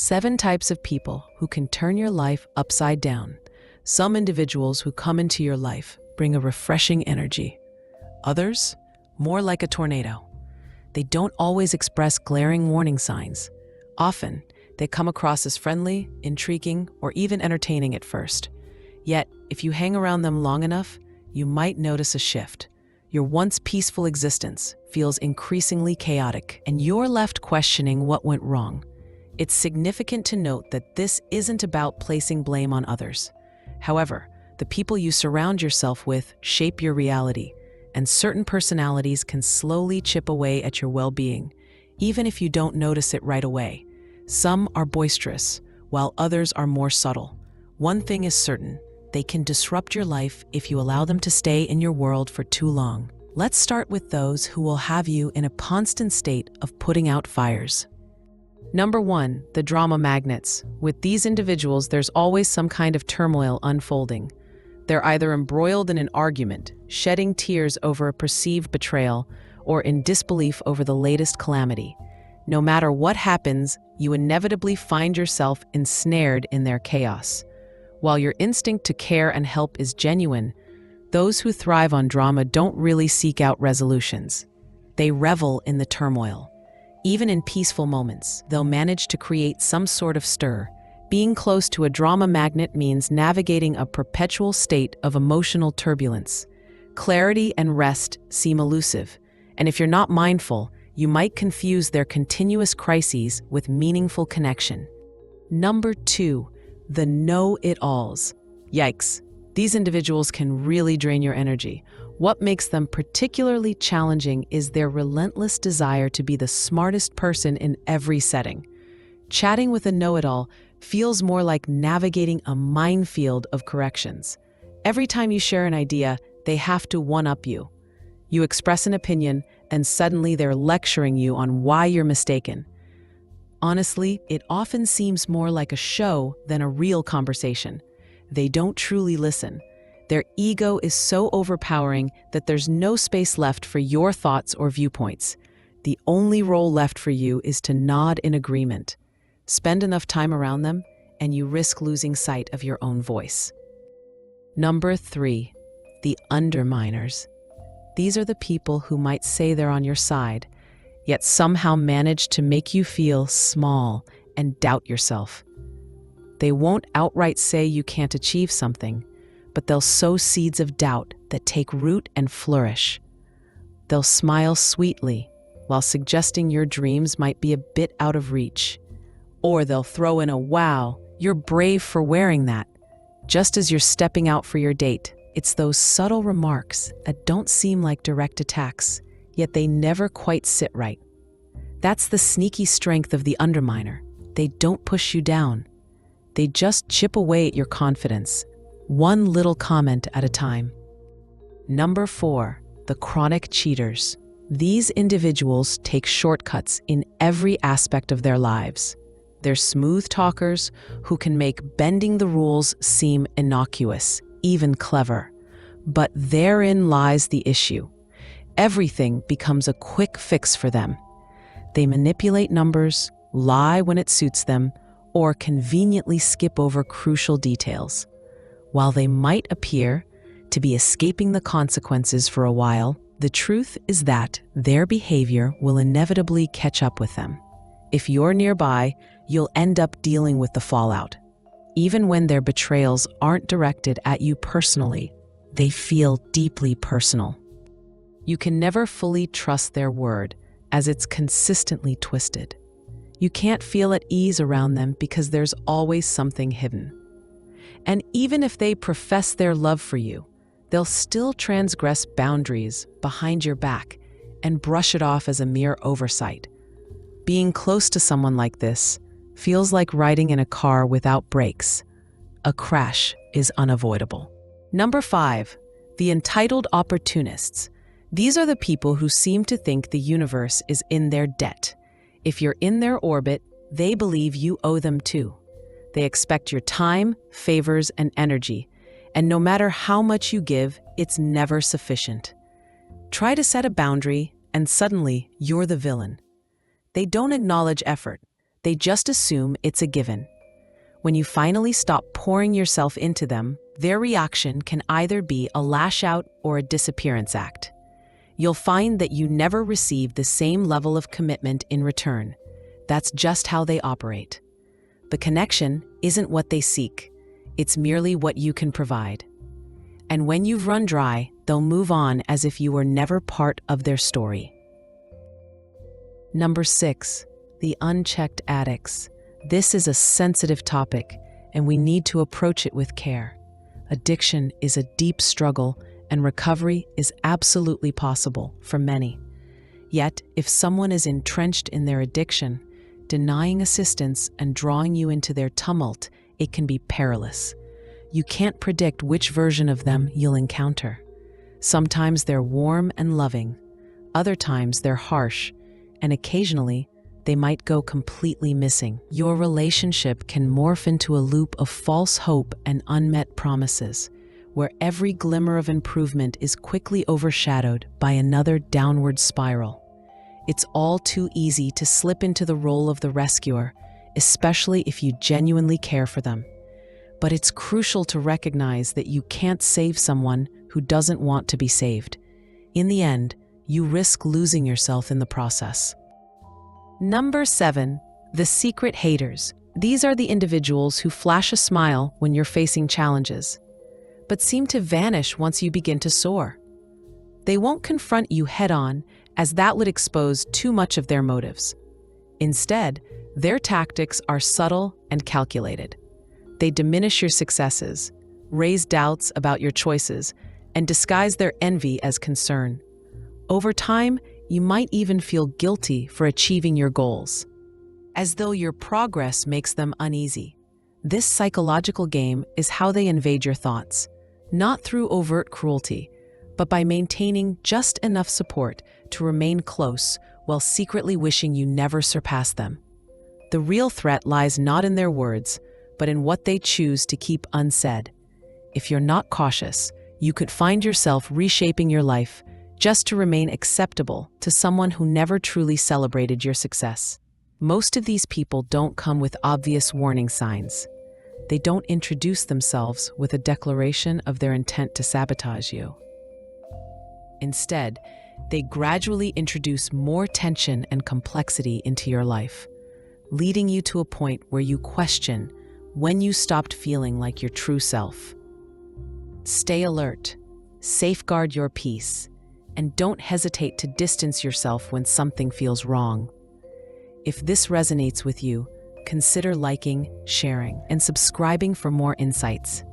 7 types of people who can turn your life upside down. Some individuals who come into your life bring a refreshing energy. Others, more like a tornado. They don't always express glaring warning signs. Often, they come across as friendly, intriguing, or even entertaining at first. Yet, if you hang around them long enough, you might notice a shift. Your once peaceful existence feels increasingly chaotic, and you're left questioning what went wrong. It's significant to note that this isn't about placing blame on others. However, the people you surround yourself with shape your reality, and certain personalities can slowly chip away at your well-being, even if you don't notice it right away. Some are boisterous, while others are more subtle. One thing is certain: they can disrupt your life if you allow them to stay in your world for too long. Let's start with those who will have you in a constant state of putting out fires. Number 1, the drama magnets. With these individuals, there's always some kind of turmoil unfolding. They're either embroiled in an argument, shedding tears over a perceived betrayal, or in disbelief over the latest calamity. No matter what happens, you inevitably find yourself ensnared in their chaos. While your instinct to care and help is genuine, those who thrive on drama don't really seek out resolutions. They revel in the turmoil. Even in peaceful moments, they'll manage to create some sort of stir. Being close to a drama magnet means navigating a perpetual state of emotional turbulence. Clarity and rest seem elusive, and if you're not mindful, you might confuse their continuous crises with meaningful connection. Number 2, the know-it-alls. Yikes, these individuals can really drain your energy. What makes them particularly challenging is their relentless desire to be the smartest person in every setting. Chatting with a know-it-all feels more like navigating a minefield of corrections. Every time you share an idea, they have to one-up you. You express an opinion, and suddenly they're lecturing you on why you're mistaken. Honestly, it often seems more like a show than a real conversation. They don't truly listen. Their ego is so overpowering that there's no space left for your thoughts or viewpoints. The only role left for you is to nod in agreement. Spend enough time around them, and you risk losing sight of your own voice. Number 3, the underminers. These are the people who might say they're on your side, yet somehow manage to make you feel small and doubt yourself. They won't outright say you can't achieve something, but they'll sow seeds of doubt that take root and flourish. They'll smile sweetly while suggesting your dreams might be a bit out of reach. Or they'll throw in a "wow, you're brave for wearing that," just as you're stepping out for your date. It's those subtle remarks that don't seem like direct attacks, yet they never quite sit right. That's the sneaky strength of the underminer. They don't push you down. They just chip away at your confidence, one little comment at a time. Number 4, the chronic cheaters. These individuals take shortcuts in every aspect of their lives. They're smooth talkers who can make bending the rules seem innocuous, even clever. But therein lies the issue. Everything becomes a quick fix for them. They manipulate numbers, lie when it suits them, or conveniently skip over crucial details. While they might appear to be escaping the consequences for a while, the truth is that their behavior will inevitably catch up with them. If you're nearby, you'll end up dealing with the fallout. Even when their betrayals aren't directed at you personally, they feel deeply personal. You can never fully trust their word, as it's consistently twisted. You can't feel at ease around them because there's always something hidden. And even if they profess their love for you, they'll still transgress boundaries behind your back and brush it off as a mere oversight. Being close to someone like this feels like riding in a car without brakes. A crash is unavoidable. Number 5, the entitled opportunists. These are the people who seem to think the universe is in their debt. If you're in their orbit, they believe you owe them too. They expect your time, favors, and energy, and no matter how much you give, it's never sufficient. Try to set a boundary, and suddenly you're the villain. They don't acknowledge effort. They just assume it's a given. When you finally stop pouring yourself into them, their reaction can either be a lash out or a disappearance act. You'll find that you never receive the same level of commitment in return. That's just how they operate. The connection isn't what they seek. It's merely what you can provide. And when you've run dry, they'll move on as if you were never part of their story. Number 6, the unchecked addicts. This is a sensitive topic, and we need to approach it with care. Addiction is a deep struggle, and recovery is absolutely possible for many. Yet, if someone is entrenched in their addiction, denying assistance and drawing you into their tumult, it can be perilous. You can't predict which version of them you'll encounter. Sometimes they're warm and loving, other times they're harsh, and occasionally they might go completely missing. Your relationship can morph into a loop of false hope and unmet promises, where every glimmer of improvement is quickly overshadowed by another downward spiral. It's all too easy to slip into the role of the rescuer, especially if you genuinely care for them. But it's crucial to recognize that you can't save someone who doesn't want to be saved. In the end, you risk losing yourself in the process. Number 7, the secret haters. These are the individuals who flash a smile when you're facing challenges, but seem to vanish once you begin to soar. They won't confront you head-on, as that would expose too much of their motives. Instead, their tactics are subtle and calculated. They diminish your successes, raise doubts about your choices, and disguise their envy as concern. Over time, you might even feel guilty for achieving your goals, as though your progress makes them uneasy. This psychological game is how they invade your thoughts, not through overt cruelty, but by maintaining just enough support to remain close while secretly wishing you never surpassed them. The real threat lies not in their words, but in what they choose to keep unsaid. If you're not cautious, you could find yourself reshaping your life just to remain acceptable to someone who never truly celebrated your success. Most of these people don't come with obvious warning signs. They don't introduce themselves with a declaration of their intent to sabotage you. Instead, they gradually introduce more tension and complexity into your life, leading you to a point where you question when you stopped feeling like your true self. Stay alert, safeguard your peace, and don't hesitate to distance yourself when something feels wrong. If this resonates with you, consider liking, sharing, and subscribing for more insights.